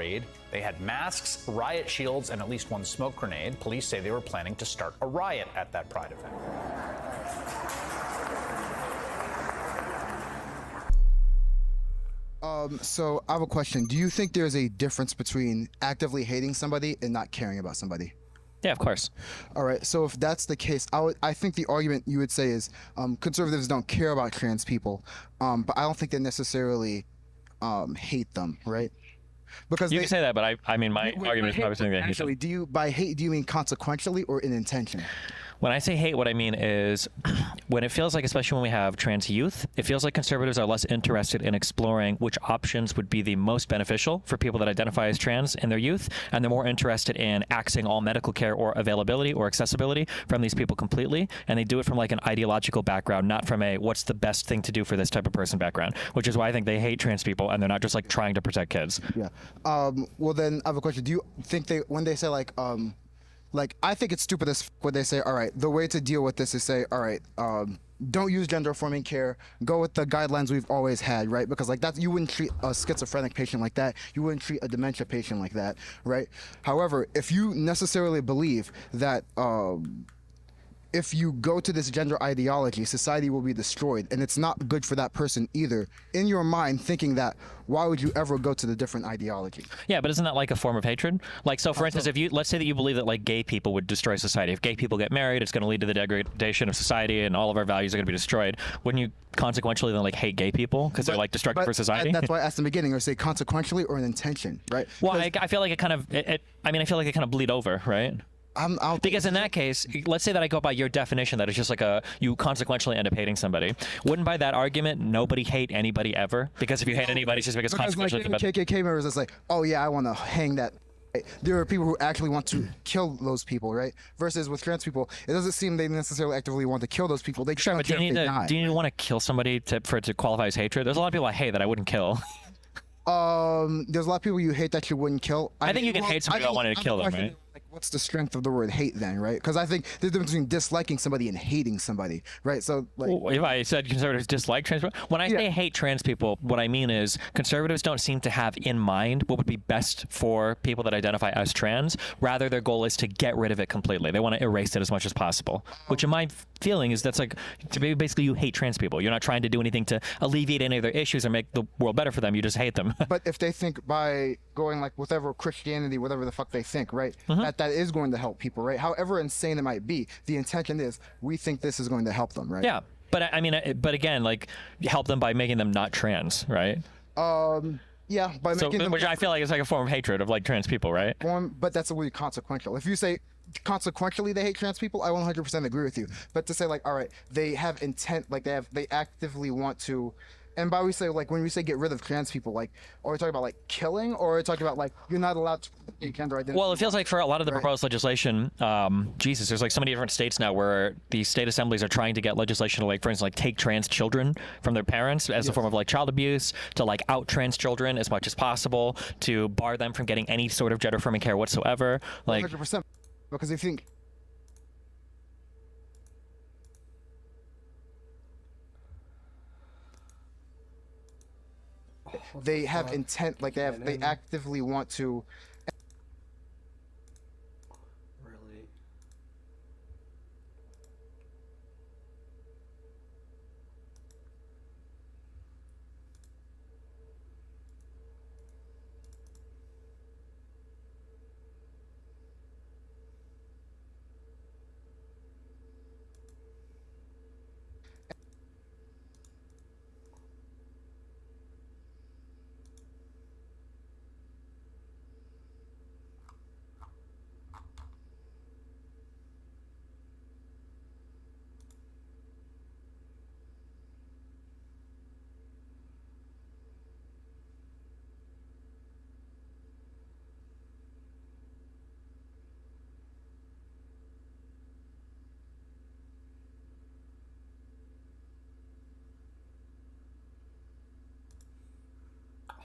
raid. They had masks, riot shields, and at least one smoke grenade. Police say they were planning to start a riot at that Pride event. So I have a question. Do you think there's a difference between actively hating somebody and not caring about somebody? Yeah, of course. All right. So if that's the case, I think the argument you would say is conservatives don't care about trans people, but I don't think they necessarily hate them, right? Because you can say that, but I mean, my argument is probably saying that actually, by hate, do you mean consequentially or in intention? When I say hate, what I mean is when it feels like, especially when we have trans youth, it feels like conservatives are less interested in exploring which options would be the most beneficial for people that identify as trans in their youth, and they're more interested in axing all medical care or availability or accessibility from these people completely, and they do it from like an ideological background, not from a what's the best thing to do for this type of person background, which is why I think they hate trans people, and they're not just like trying to protect kids. Yeah. Well, then I have a question. Do you think when they say like I think it's stupid as when they say, all right, the way to deal with this is say, all right, don't use gender affirming care, go with the guidelines we've always had, right? Because like that, you wouldn't treat a schizophrenic patient like that, you wouldn't treat a dementia patient like that, right? However, if you necessarily believe that if you go to this gender ideology, society will be destroyed, and it's not good for that person either, in your mind thinking that, why would you ever go to the different ideology? Yeah, but isn't that like a form of hatred? Like, so for instance, if you, let's say that you believe that like gay people would destroy society. If gay people get married, it's going to lead to the degradation of society and all of our values are going to be destroyed. Wouldn't you consequentially then like hate gay people because they're like destructive for society? That's why I asked in the beginning, or say consequentially or an intention, right? Well, I feel like it kind of, I mean, I feel like it kind of bleed over, right? Because in that case, let's say that I go by your definition that it's just like you consequentially end up hating somebody. Wouldn't by that argument nobody hate anybody ever? Because if you hate anybody, it's just because consequentially. Like KKK members, it's like, oh yeah, I want to hang that. There are people who actually want to kill those people, right? Versus with trans people, it doesn't seem they necessarily actively want to kill those people. They sure, but do you need to want to kill somebody for it to qualify as hatred? There's a lot of people I hate that I wouldn't kill. There's a lot of people you hate that you wouldn't kill. I think you can hate somebody without wanting to kill them, right? Like, what's the strength of the word hate then, right? Because I think there's a difference between disliking somebody and hating somebody, right? So, like, well, if I said conservatives dislike trans people, when I say hate trans people, what I mean is conservatives don't seem to have in mind what would be best for people that identify as trans. Rather, their goal is to get rid of it completely. They want to erase it as much as possible, which in my feeling is that's like, basically you hate trans people. You're not trying to do anything to alleviate any of their issues or make the world better for them. You just hate them. But if they think by going like whatever Christianity, whatever the fuck they think, right, that is going to help people, right? However insane it might be, the intention is we think this is going to help them, right? Yeah, but I mean, but again, like help them by making them not trans, right? Yeah, by making them, which I feel like is like a form of hatred of like trans people, right? But that's really consequential. If you say consequentially they hate trans people, I 100% agree with you. But to say like, all right, they have intent, like they actively want to. And by we say, like, when we say get rid of trans people, like, are we talking about, like, killing, or are we talking about, like, you're not allowed to gender identity? Well, it feels like for a lot of the proposed legislation, Jesus, there's, like, so many different states now where the state assemblies are trying to get legislation to, like, for instance, like, take trans children from their parents as a form of, like, child abuse, to, like, out trans children as much as possible, to bar them from getting any sort of gender-affirming care whatsoever. Like, 100%. Because if you think... They have intent, like they actively want to. Really?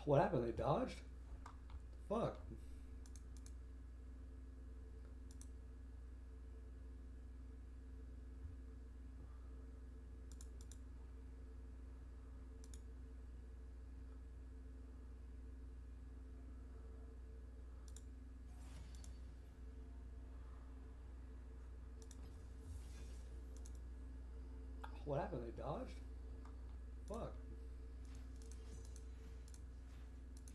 What happened? They dodged? Fuck. What happened? They dodged? Fuck.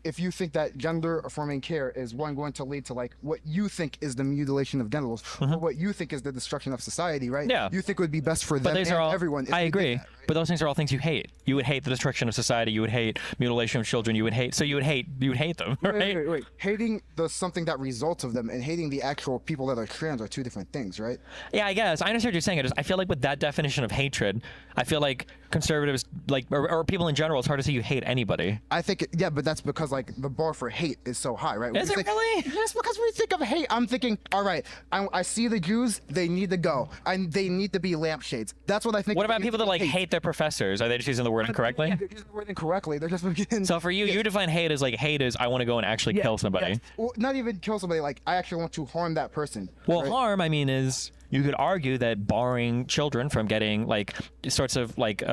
If you think that gender affirming care is one going to lead to like what you think is the mutilation of genitals or what you think is the destruction of society, right? Yeah. You think it would be best for them But these and are all, everyone. If I we did agree. that, right? But those things are all things you hate. You would hate the destruction of society. You would hate mutilation of children. You would hate them, right? Wait. Hating the something that results of them and hating the actual people that are trans are two different things, right? Yeah, I guess. I understand what you're saying. I feel like with that definition of hatred, I feel like conservatives, like, or people in general, it's hard to say you hate anybody. I think, yeah, but that's because like the bar for hate is so high, right? Is it really? Just because we think of hate, I'm thinking, all right, I see the Jews, they need to go, and they need to be lampshades. That's what I think. What about people that like hate their professors? Are they just using the word incorrectly? Yeah, they're using the word incorrectly. They're just beginning. So for you, you define hate as I want to go and actually kill somebody. Yes. Well, not even kill somebody. Like I actually want to harm that person. Well, right? harm, I mean, is you could argue that barring children from getting like sorts of like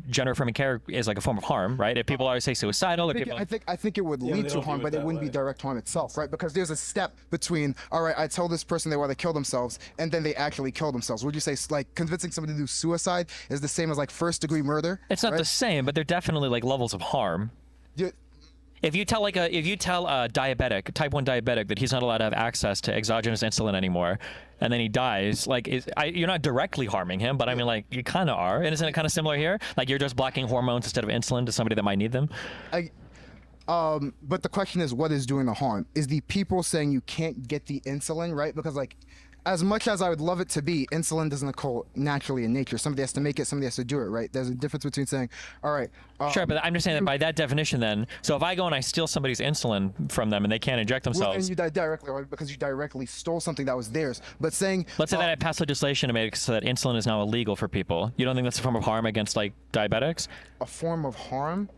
gender affirming care is like a form of harm, right? If people are say suicidal, or people. I think it would lead they to don't harm, do it but it that wouldn't be way. direct harm itself, right? Because there's a step between, all right, I tell this person they want to kill themselves, and then they actually kill themselves. Would you say like convincing somebody to do suicide is the same as like first degree murder? It's not right? the same, but they're definitely like levels of harm. You- If you tell a diabetic, type 1 diabetic, that he's not allowed to have access to exogenous insulin anymore, and then he dies, like you're not directly harming him, but I mean, like you kind of are. And isn't it kind of similar here? Like you're just blocking hormones instead of insulin to somebody that might need them. But the question is, what is doing the harm? Is the people saying you can't get the insulin, right? Because like, as much as I would love it to be, insulin doesn't occur naturally in nature. Somebody has to make it, somebody has to do it, right? There's a difference between saying, all right. Sure, but I'm just saying that by that definition then, so if I go and I steal somebody's insulin from them and they can't inject Well, and themselves, you die directly, right? Because you directly stole something that was theirs. But saying, let's say that I pass legislation to make it so that insulin is now illegal for people, you don't think that's a form of harm against like diabetics? a form of harm,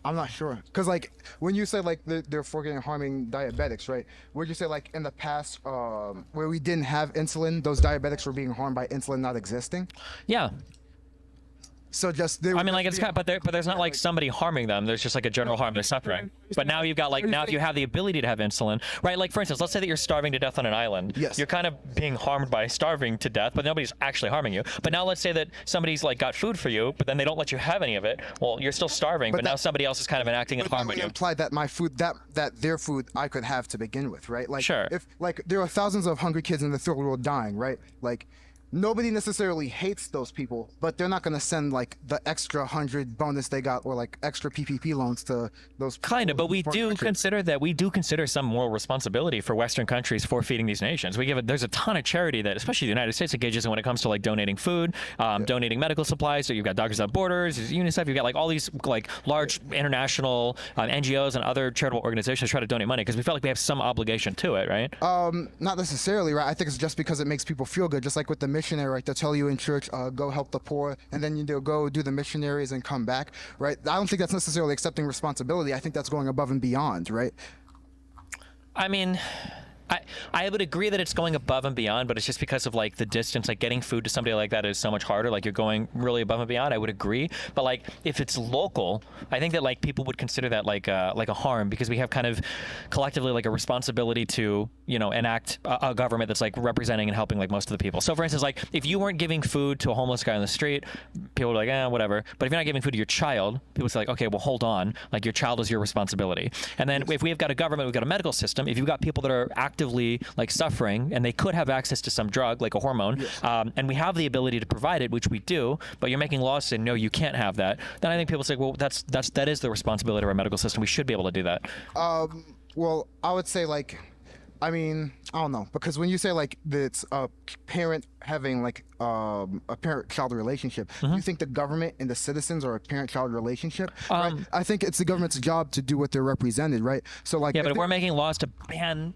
I'm not sure, because like when you say like they're forgetting harming diabetics, right? Would you say like in the past, where we didn't have insulin, those diabetics were being harmed by insulin not existing? Yeah. So just they. I mean, like it's kind of, but there's not like somebody harming them. There's just like a general harm. They're suffering. But now you've got like now if you have the ability to have insulin, right? Like for instance, let's say that you're starving to death on an island. Yes. You're kind of being harmed by starving to death, but nobody's actually harming you. But now let's say that somebody's like got food for you, but then they don't let you have any of it. Well, you're still starving, but now somebody else is kind of enacting a harm on you. Implied that my food, that their food, I could have to begin with, right? Like Sure. if like there are thousands of hungry kids in the third world dying, right? Like. Nobody necessarily hates those people, but they're not going to send like the extra 100 bonus they got or like extra PPP loans to those. Kind of, but we poor do countries. consider some moral responsibility for Western countries for feeding these nations. There's a ton of charity that, especially the United States, engages in when it comes to like donating food, donating medical supplies. So you've got Doctors Without Borders, there's UNICEF, you've got like all these like large international NGOs and other charitable organizations try to donate money because we feel like we have some obligation to it, right? Not necessarily, right? I think it's just because it makes people feel good, just like with the missionary, right? They'll tell you in church, go help the poor, and then they'll go do the missionaries and come back, right? I don't think that's necessarily accepting responsibility. I think that's going above and beyond, right? I mean, I would agree that it's going above and beyond, but it's just because of like the distance, like getting food to somebody like that is so much harder. Like you're going really above and beyond. I would agree, but like if it's local, I think that like people would consider that like a harm because we have kind of collectively like a responsibility to enact a government that's like representing and helping like most of the people. So for instance, like if you weren't giving food to a homeless guy on the street, people would be like, whatever. But if you're not giving food to your child, people would say like, okay, well hold on, like your child is your responsibility. And then if we've got a government, we've got a medical system. If you've got people that are actively like suffering and they could have access to some drug like a hormone, and we have the ability to provide it, which we do, but you're making laws saying no, you can't have that, then I think people say, well, that is the responsibility of our medical system. We should be able to do that. Well, I would say like, I mean, I don't know, because when you say like it's a parent having like a parent-child relationship, you think the government and the citizens are a parent-child relationship? Right? I think it's the government's job to do what they're represented, right? So like, yeah, but if we're making laws to ban,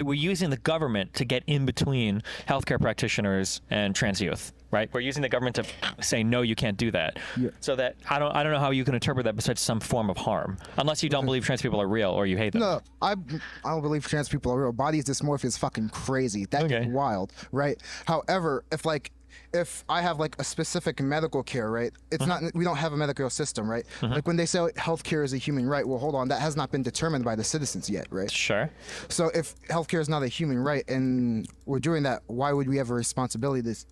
we're using the government to get in between healthcare practitioners and trans youth, right? We're using the government to say no, you can't do that. Yeah. So that I don't know how you can interpret that besides some form of harm, unless you don't believe trans people are real or you hate them. No, I don't believe trans people are real. Body dysmorphia is fucking crazy. That's Okay. wild, right? However, if like if I have like a specific medical care, right? It's not, we don't have a medical system, right? Like when they say healthcare is a human right, well, hold on, that has not been determined by the citizens yet, right? Sure. So if healthcare is not a human right and we're doing that, why would we have a responsibility to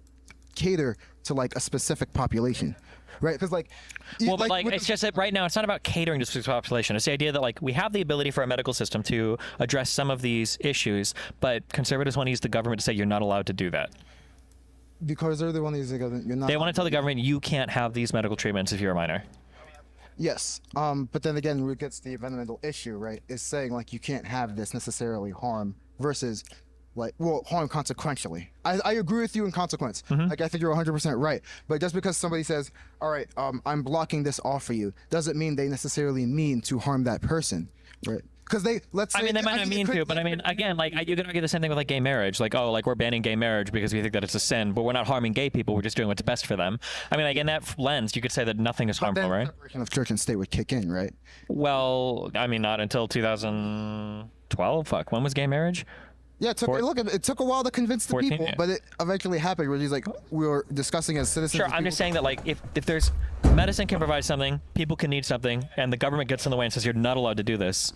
cater to like a specific population? Right, because Well, but like it's just that right now it's not about catering to the specific population. It's the idea that like we have the ability for a medical system to address some of these issues, but conservatives want to use the government to say you're not allowed to do that. because they're the one who's like, you're not. They want to tell the government you can't have these medical treatments if you're a minor. Yes, but then again, when it gets to the environmental issue, right, is saying like you can't have this necessarily harm versus like, well, harm consequentially. I agree with you in consequence. Like I think you're 100% right. But just because somebody says, all right, I'm blocking this off for you, doesn't mean they necessarily mean to harm that person, right? Because let's say, I mean, they might not mean to, but I mean, again, like you can argue the same thing with like gay marriage. Like, oh, like we're banning gay marriage because we think that it's a sin, but we're not harming gay people. We're just doing what's best for them. I mean, like in that lens, you could say that nothing is harmful, then right? separation of church and state would kick in, right? Well, I mean, not until 2012. Fuck, when was gay marriage? Yeah, it took a while to convince the 14, people, yeah. but it eventually happened. Where he's like, we were discussing as citizens. Sure, as I'm just people- saying that like if there's medicine can provide something, people can need something, and the government gets in the way and says you're not allowed to do this.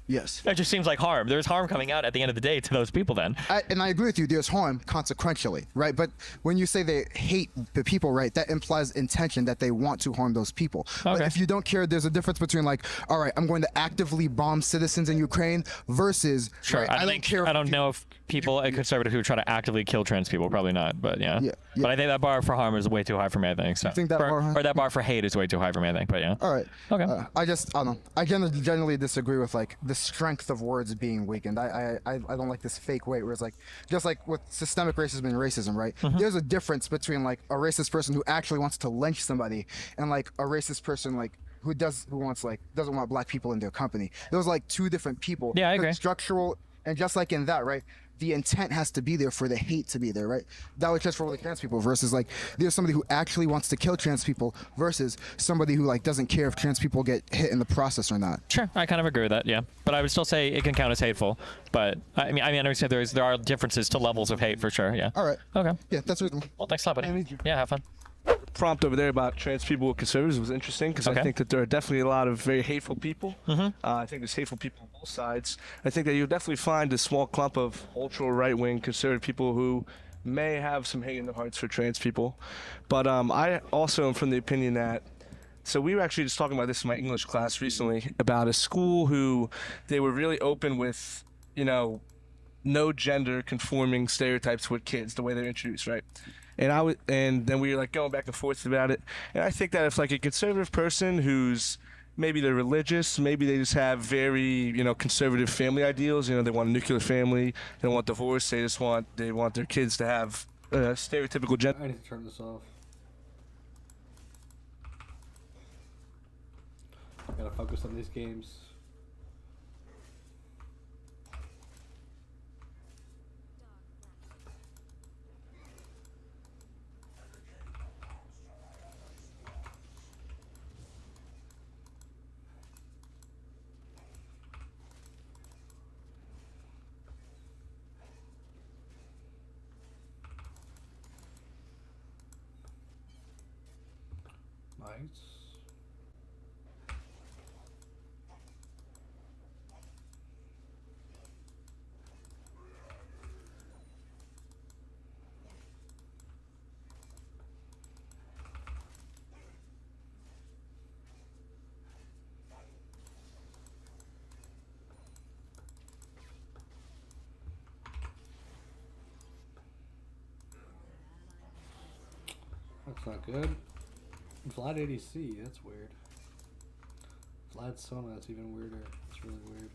Yes. That just seems like harm. There's harm coming out at the end of the day to those people then. And I agree with you. There's harm consequentially, right? But when you say they hate the people, right, that implies intention that they want to harm those people. But Okay. if you don't care, there's a difference between like, all right, I'm going to actively bomb citizens in Ukraine versus, Sure, right, I don't know if people, a conservative who try to actively kill trans people, probably not, but yeah. Yeah. But I think that bar for harm is way too high for me, I think. So. think that bar- or that bar for hate is way too high for me, I think, but yeah. All right. Okay. I don't know. I generally disagree with like the strength of words being weakened. I don't like this fake way where it's like, just like with systemic racism and racism, right? There's a difference between like a racist person who actually wants to lynch somebody and like a racist person like who doesn't want black people in their company. Those are like two different people. Yeah, I But agree. Structural, and just like in that, right? The intent has to be there for the hate to be there, right? That was just for the trans people versus like there's somebody who actually wants to kill trans people versus somebody who like doesn't care if trans people get hit in the process or not. Sure, I kind of agree with that, yeah. But I would still say it can count as hateful. But I mean, I understand there are differences to levels of hate for sure, yeah. All right. Okay. Yeah, that's reasonable. Well, thanks a lot, buddy. Yeah, me too. Yeah, have fun. Prompt over there about trans people with conservatives was interesting because Okay. I think that there are definitely a lot of very hateful people. I think there's hateful people on both sides. I think that you'll definitely find a small clump of ultra right-wing conservative people who may have some hate in their hearts for trans people. But I also am from the opinion that, so we were actually just talking about this in my English class recently about a school who they were really open with, no gender conforming stereotypes with kids, the way they're introduced, right? And then we were like going back and forth about it. And I think that if like a conservative person who's maybe they're religious, maybe they just have very, conservative family ideals, they want a nuclear family, they don't want divorce, they want their kids to have stereotypical gender. I need to turn this off. Gotta focus on these games. Nice. That's not good. Vlad ADC, that's weird. Vlad Sona, that's even weirder. That's really weird.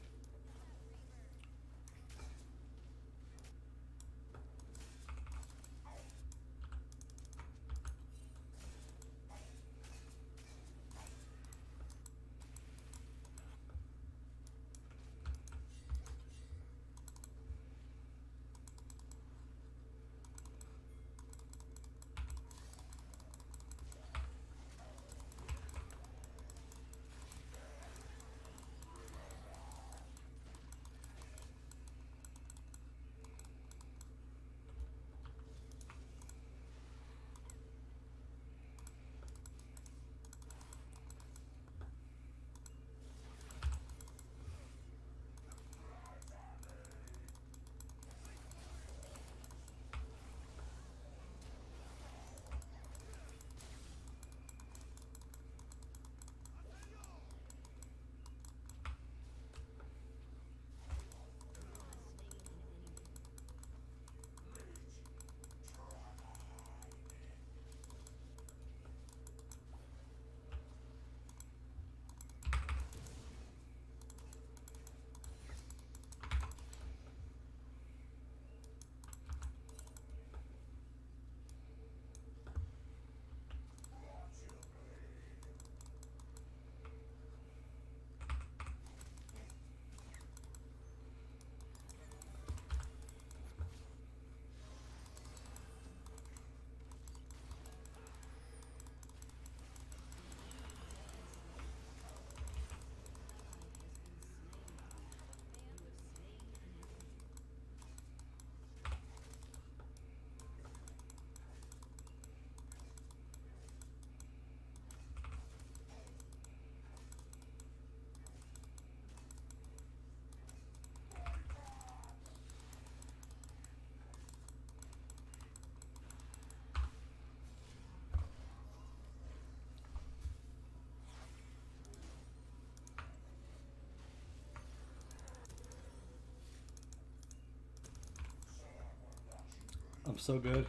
I'm so good.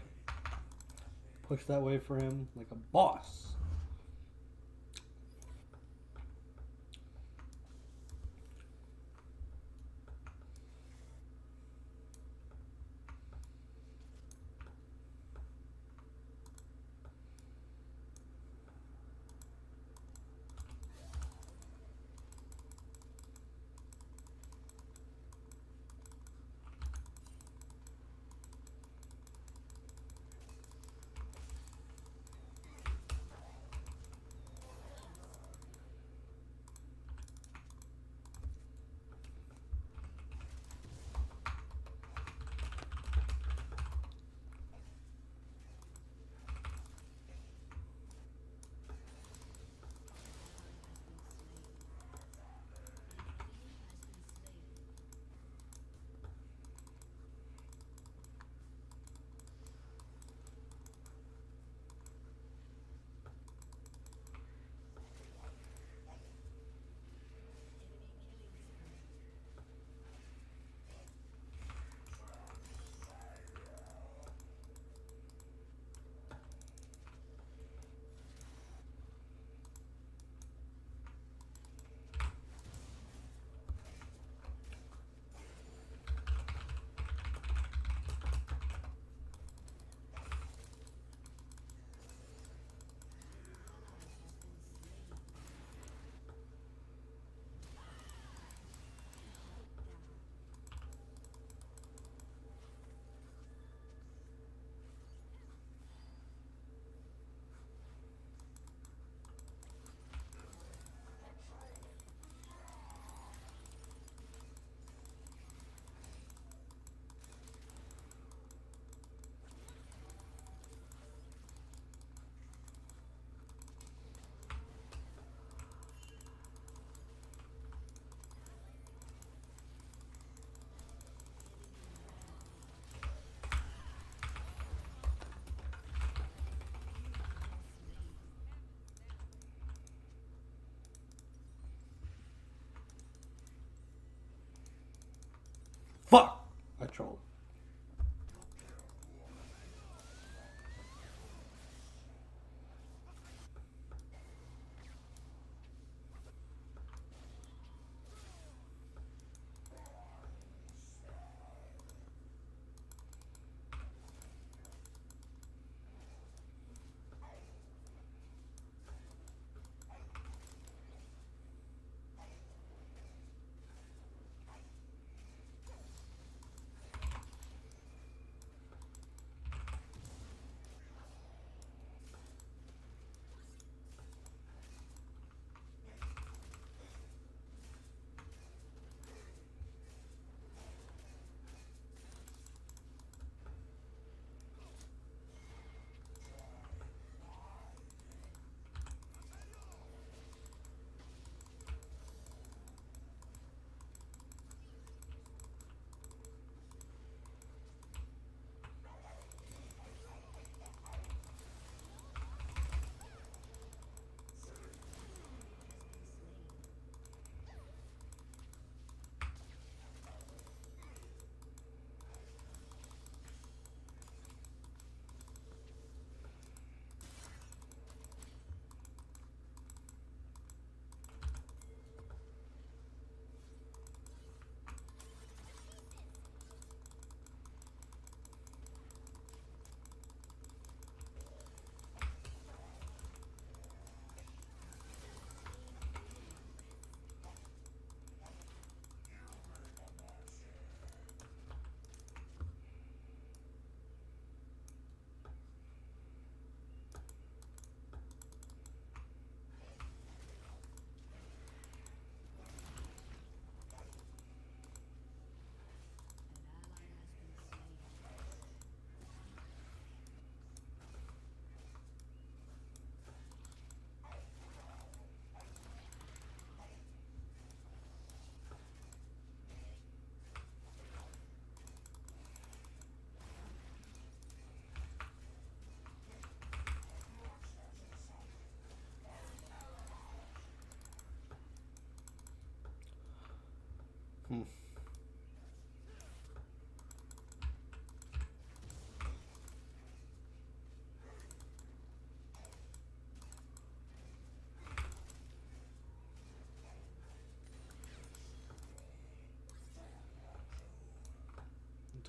Push that way for him like a boss. Fuck! I trolled.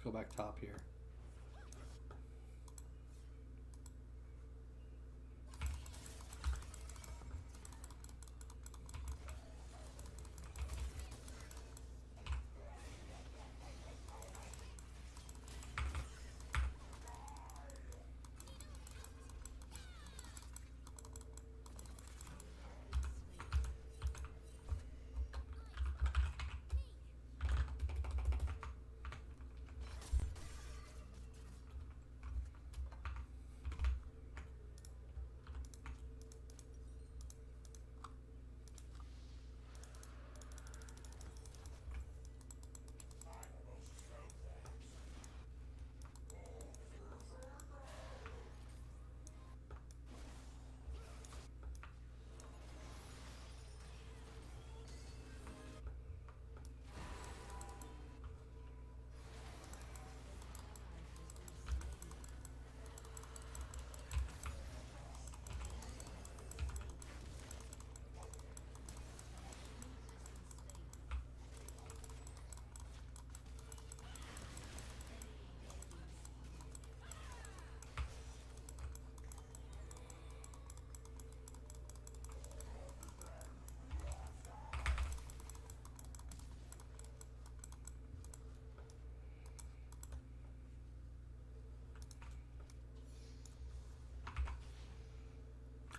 Let's go back top here.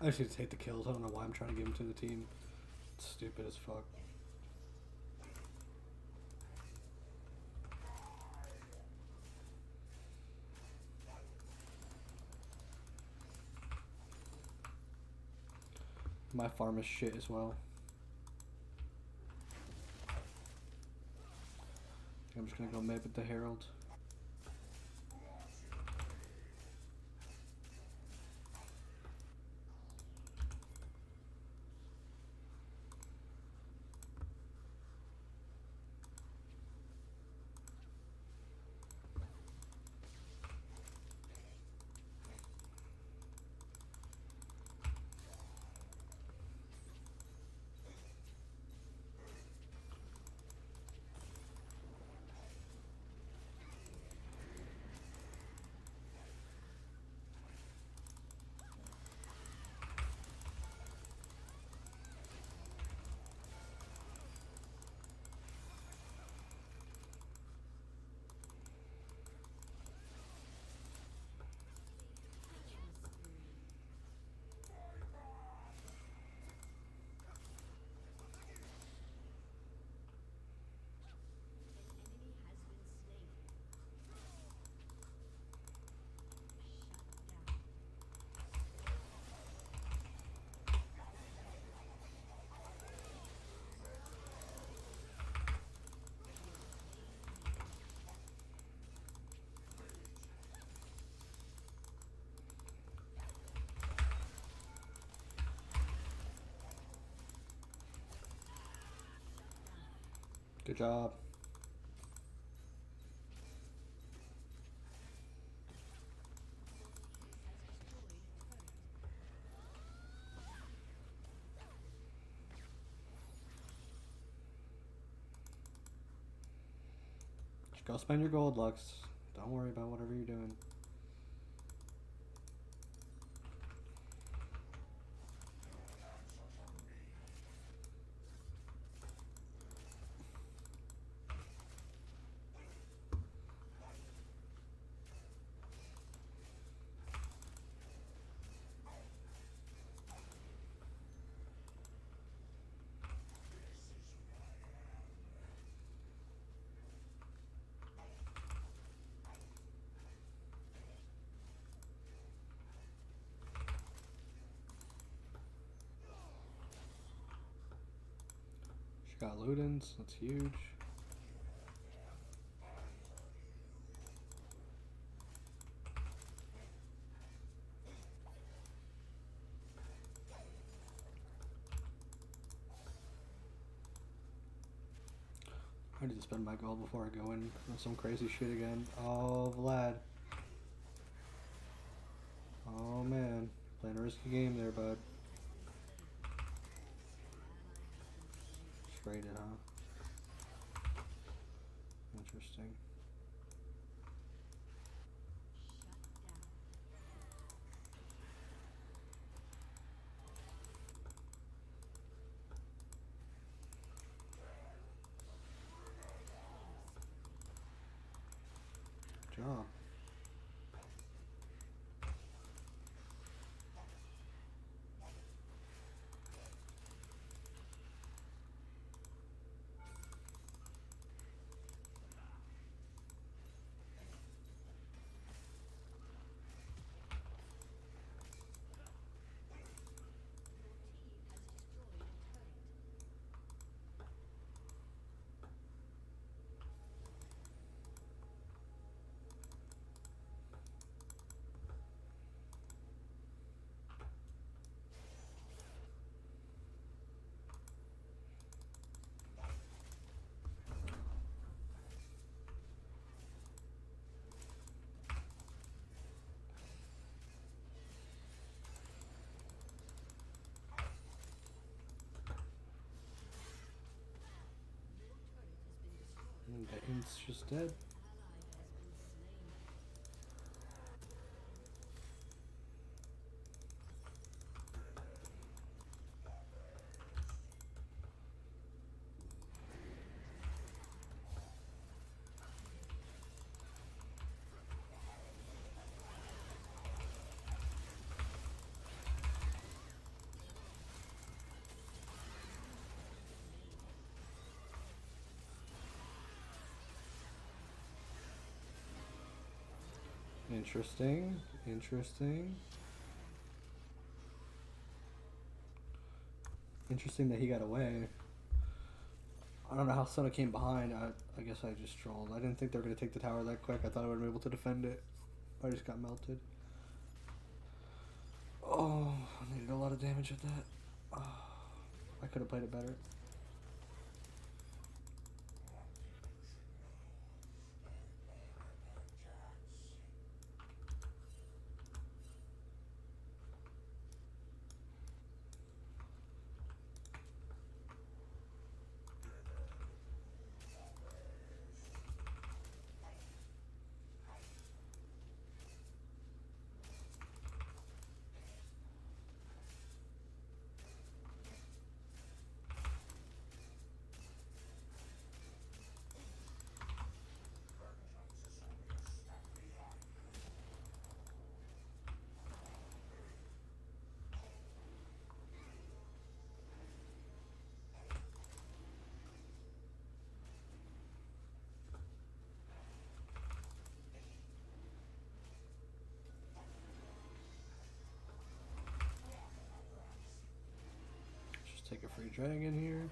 I just hate the kills. I don't know why I'm trying to give them to the team. It's stupid as fuck. My farm is shit as well. I'm just gonna go mid with the Herald. Good job. Just go spend your gold, Lux. Don't worry about whatever you're doing. She got Ludens, that's huge. I need to spend my gold before I go in on some crazy shit again. Oh, Vlad. Oh man, playing a risky game there, bud. Traded, huh? Interesting. job. And Dayton's just dead. Interesting. Interesting. Interesting that he got away. I don't know how Sona came behind. I guess I just trolled. I didn't think they were going to take the tower that quick. I thought I would be able to defend it. I just got melted. Oh, I needed a lot of damage with that. Oh, I could have played it better. Take a free dragon here.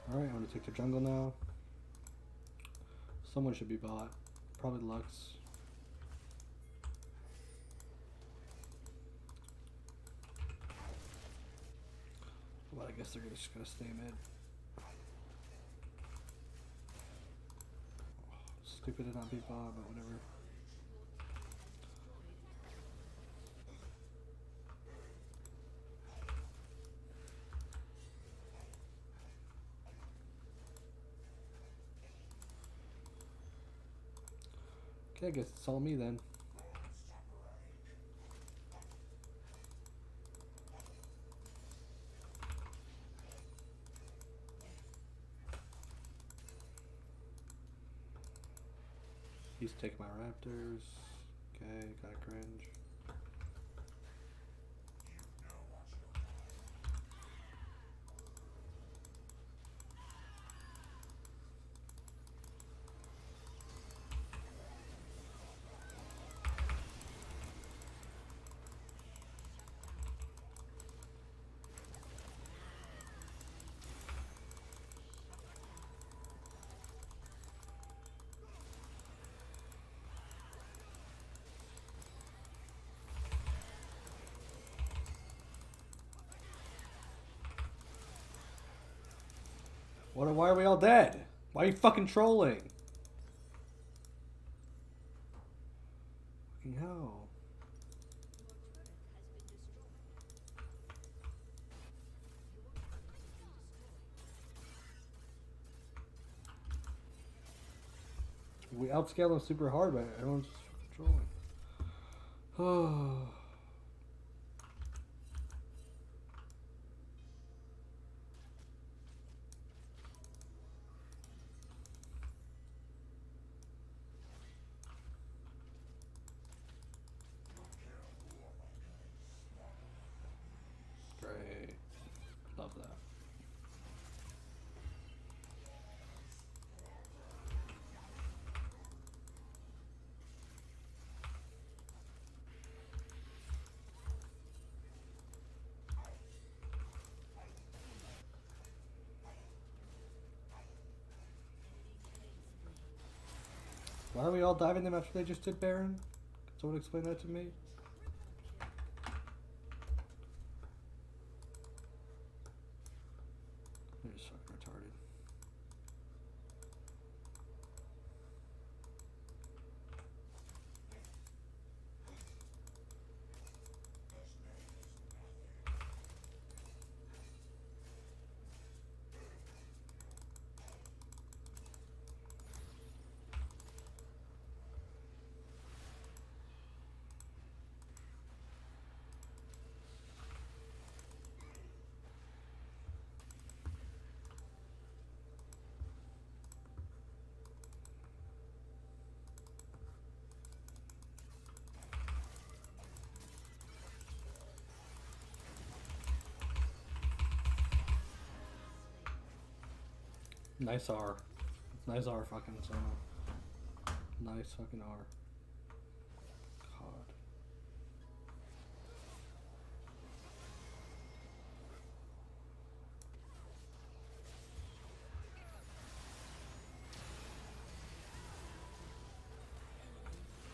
Alright, I'm gonna take the jungle now. Someone should be bought. Probably Lux. Well, I guess they're just gonna stay mid. Stupid to not be bought, but whatever. Okay, I guess it's all me then. He's taking my raptors. Okay, got a cringe. Why are we all dead? Why are you fucking trolling? We outscale them super hard, but everyone's just trolling. Oh. Great. Love that. Why are we all diving them after they just did Baron? Can someone explain that to me? They're just fucking retarded. Nice R. Nice R fucking Sona. Nice fucking R. God.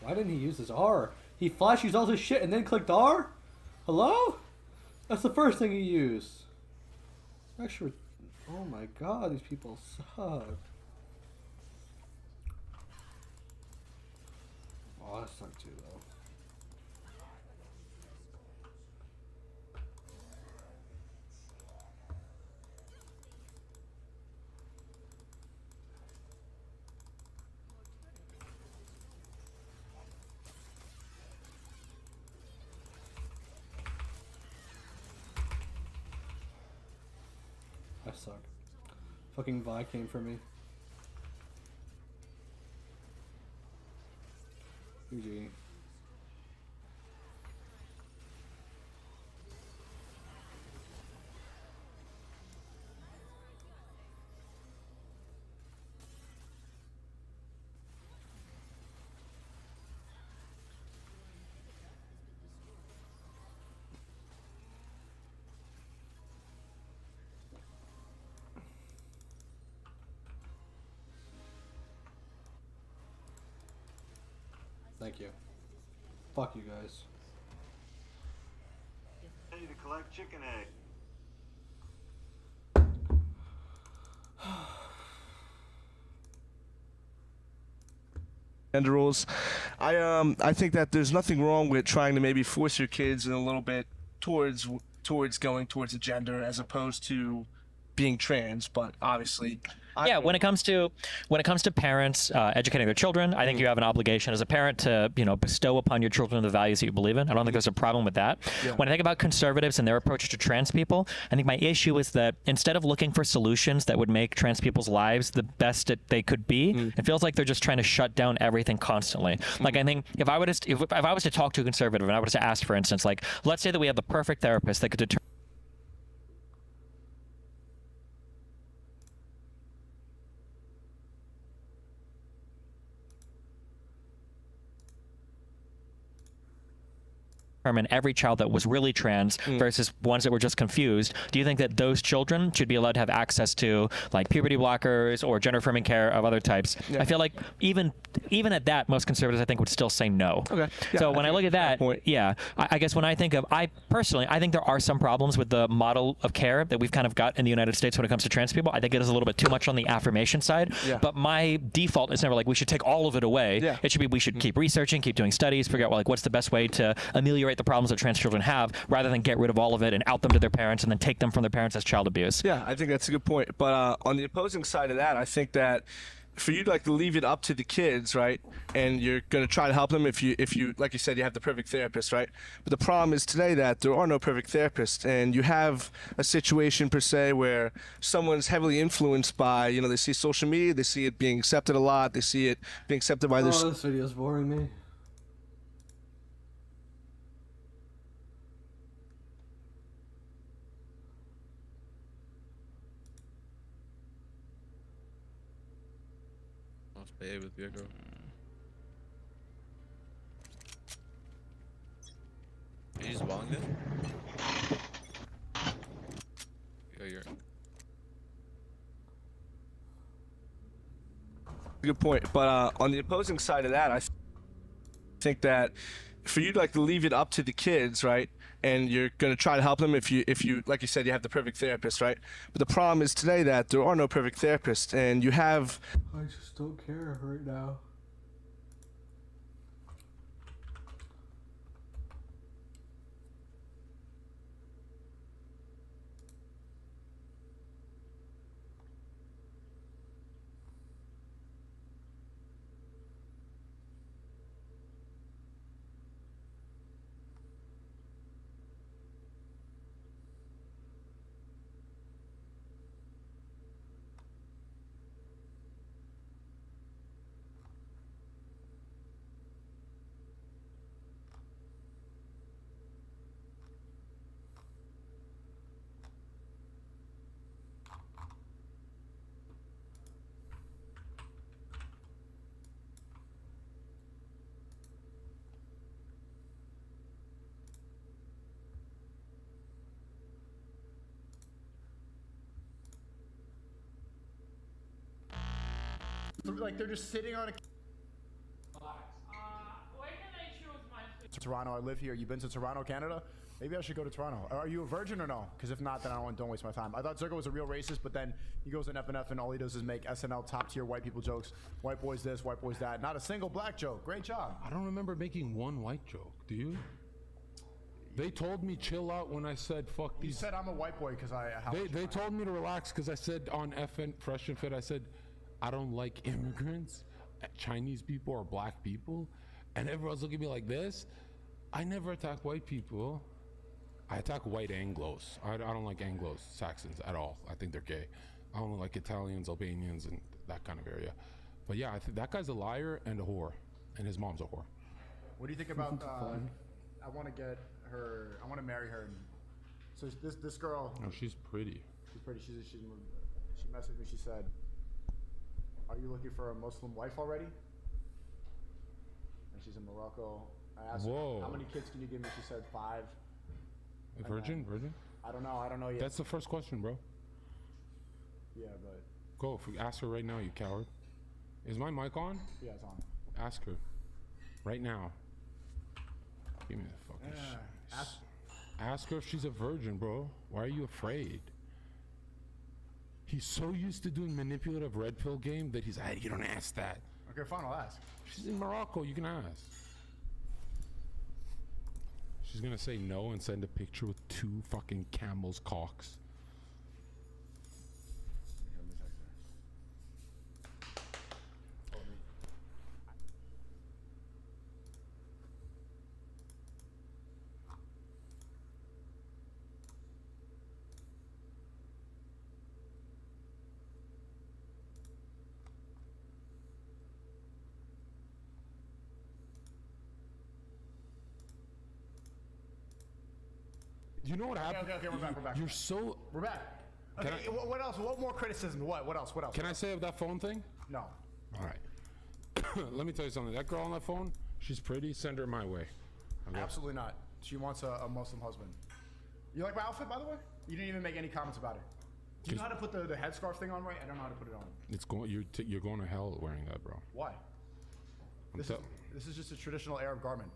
Why didn't he use his R? He flash used all his shit and then clicked R? Hello? That's the first thing he used. Actually, oh my god, these people suck. Oh, that sucked too, though. I suck. Fucking Vi came for me. GG. Thank you. Fuck you guys. Ready to collect chicken egg. Gender rules. I think that there's nothing wrong with trying to maybe force your kids in a little bit towards going towards a gender as opposed to being trans, but obviously Yeah, when it comes to parents educating their children, I think you have an obligation as a parent to bestow upon your children the values that you believe in. I don't think there's a problem with that. Yeah. When I think about conservatives and their approach to trans people, I think my issue is that instead of looking for solutions that would make trans people's lives the best that they could be, it feels like they're just trying to shut down everything constantly. Like I think if I was to talk to a conservative and I was to ask, for instance, like let's say that we have the perfect therapist that could determine every child that was really trans versus ones that were just confused. Do you think that those children should be allowed to have access to like puberty blockers or gender affirming care of other types? Yeah. I feel like even at that, most conservatives I think would still say no. Okay. Yeah, So when I look at that, yeah, I guess when I think of, I think there are some problems with the model of care that we've kind of got in the United States when it comes to trans people. I think it is a little bit too much on the affirmation side. Yeah. But my default is never like we should take all of it away. Yeah. It should be we should keep researching, keep doing studies, figure out like what's the best way to ameliorate the problems that trans children have, rather than get rid of all of it and out them to their parents and then take them from their parents as child abuse. Yeah, I think that's a good point. But on the opposing side of that, I think that for you to like to leave it up to the kids, right? And you're gonna try to help them if you like you said, you have the perfect therapist, right? But the problem is today that there are no perfect therapists, and you have a situation per se where someone's heavily influenced by, you know, they see social media, they see it being accepted a lot, they see it being accepted by their. Oh, this video's boring me. With your girl. Are you just balling this? Yo, you're. Good point, but on the opposing side of that, I think that for you to like to leave it up to the kids, right? And you're gonna try to help them if you like you said, you have the perfect therapist, right? But the problem is today that there are no perfect therapists, and you have. I just don't care right now. Like they're just sitting on a. Where can I choose my food? Toronto. I live here. You've been to Toronto, Canada? Maybe I should go to Toronto. Are you a virgin or no? Because if not, then don't waste my time. I thought Zergo was a real racist, but then he goes in FNF and all he does is make SNL top tier white people jokes. White boys this, white boys that. Not a single black joke. Great job. I don't remember making one white joke. Do you? They told me chill out when I said fuck these. You said I'm a white boy because I. They told me to relax because I said on FN Fresh and Fit, I said I don't like immigrants, Chinese people or black people, and everyone's looking at me like this. I never attack white people. I attack white Anglos. I don't like Anglos, Saxons at all. I think they're gay. I don't like Italians, Albanians, and that kind of area. But yeah, I think that guy's a liar and a whore, and his mom's a whore. What do you think about? I want to get her. I want to marry her. So this girl. Oh, she's pretty. She's pretty. She messaged me. She said, "Are you looking for a Muslim wife already?" And she's in Morocco. I asked her, "How many kids can you give me?" She said 5. A virgin? Virgin? I don't know yet. That's the first question, bro. Yeah, but. Go. Ask her right now, you coward. Is my mic on? Yeah, it's on. Ask her. Right now. Give me the fucking shit. Ask her if she's a virgin, bro. Why are you afraid? He's so used to doing manipulative red pill game that he's, hey, you don't ask that. Okay, fine, I'll ask. She's in Morocco, you can ask. She's gonna say no and send a picture with 2 fucking camels' cocks. You know what happened? Okay, we're back. You're so. We're back. Okay, what else? What more criticism? What else? Can I say of that phone thing? No. All right. Let me tell you something. That girl on that phone, she's pretty. Send her my way. Okay? Absolutely not. She wants a Muslim husband. You like my outfit, by the way? You didn't even make any comments about it. Do you know how to put the headscarf thing on right? I don't know how to put it on. It's going. You're going to hell wearing that, bro. Why? This is just a traditional Arab garment.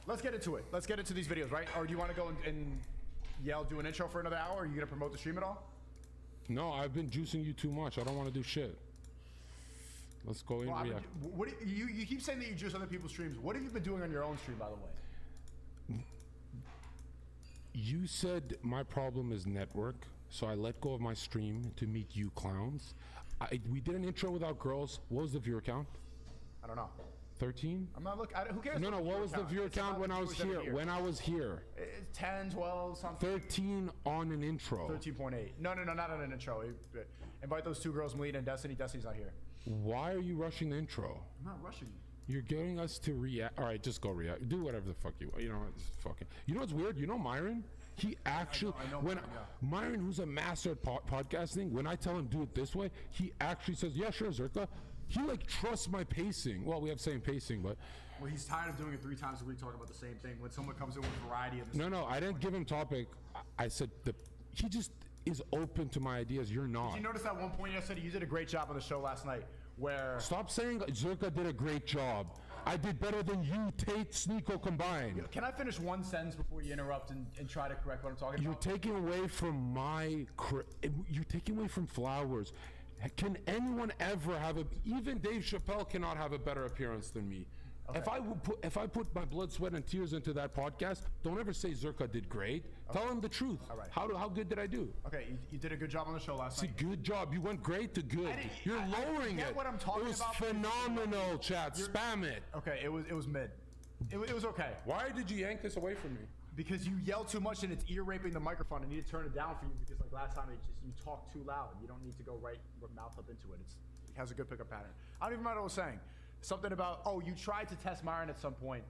Let's get into it. Let's get into these videos, right? Or do you want to go and do an intro for another hour? Are you gonna promote the stream at all? No, I've been juicing you too much. I don't want to do shit. Let's go in. React. What you keep saying that you juice other people's streams. What have you been doing on your own stream, by the way? You said my problem is network, so I let go of my stream to meet you clowns. We did an intro without girls. What was the viewer count? I don't know. 13? I'm not looking. Who cares? No, about what was the viewer It's count about when the I was viewers that are here? When I was here? It's 10, 12, something. 13 on an intro. 13.8. No, not on an intro. Invite those two girls, Melina and Destiny. Destiny's not here. Why are you rushing the intro? I'm not rushing you. You're getting us to react. All right, just go react. Do whatever the fuck you want. You know, it's fucking. You know what's weird? You know Myron? He actually, I know when Myron, yeah. Myron, who's a master at podcasting, when I tell him do it this way, he actually says, "Yeah, sure, Zerka." He like trusts my pacing. Well, we have same pacing, but Well, he's tired of doing it 3 times a week, talking about the same thing. When someone comes in with variety of this. no, I didn't give him topic. I said he just is open to my ideas. You're not. Did you notice at one point yesterday you did a great job on the show last night? Where Stop saying Zerka did a great job. I did better than you, Tate, Sneeko combined. Can I finish one sentence before you interrupt and try to correct what I'm talking You're about? taking away from you're taking away from Flowers. Can anyone ever have even Dave Chappelle cannot have a better appearance than me. Okay. If I put my blood, sweat, and tears into that podcast, don't ever say Zerka did great. Okay. Tell him the truth. All right. How good did I do? Okay, you did a good job on the show last night. It's a good job. You went great to good. You're lowering it. What I'm talking it was about phenomenal, chat. Spam it. Okay, it was mid. It was okay. Why did you yank this away from me? Because you yell too much and it's ear raping the microphone. I need to turn it down for you because like last time you talk too loud. You don't need to go right mouth up into it. It has a good pickup pattern. I don't even remember what I was saying. Something about, oh, you tried to test Myron at some point.